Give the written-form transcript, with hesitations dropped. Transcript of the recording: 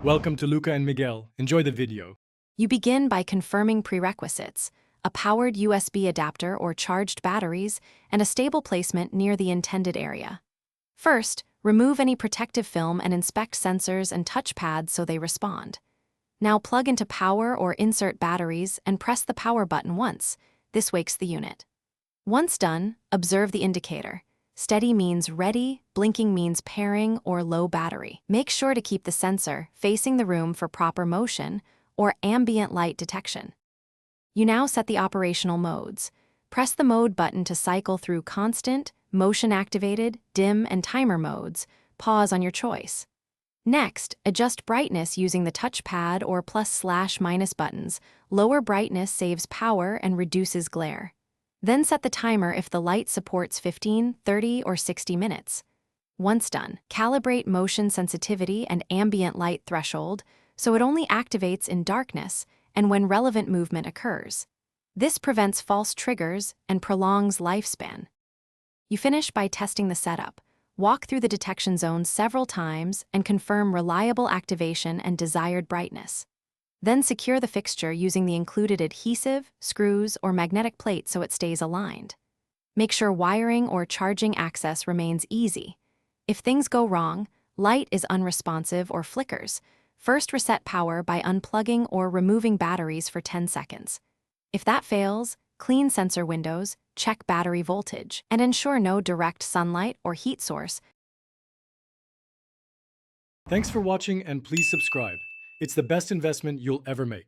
Welcome to Luca and Miguel. Enjoy the video. You begin by confirming prerequisites: a powered USB adapter or charged batteries, and a stable placement near the intended area. First, remove any protective film and inspect sensors and touchpads so they respond. Now plug into power or insert batteries and press the power button once. This wakes the unit. Once done, observe the indicator. Steady means ready, blinking means pairing or low battery. Make sure to keep the sensor facing the room for proper motion or ambient light detection. You now set the operational modes. Press the mode button to cycle through constant, motion-activated, dim, and timer modes. Pause on your choice. Next, adjust brightness using the touchpad or +/- buttons. Lower brightness saves power and reduces glare. Then set the timer if the light supports 15, 30, or 60 minutes. Once done, calibrate motion sensitivity and ambient light threshold so it only activates in darkness and when relevant movement occurs. This prevents false triggers and prolongs lifespan. You finish by testing the setup. Walk through the detection zones several times and confirm reliable activation and desired brightness. Then secure the fixture using the included adhesive, screws, or magnetic plate so it stays aligned. Make sure wiring or charging access remains easy. If things go wrong, light is unresponsive or flickers, first reset power by unplugging or removing batteries for 10 seconds. If that fails, clean sensor windows, check battery voltage, and ensure no direct sunlight or heat source. Thanks for watching and please subscribe. It's the best investment you'll ever make.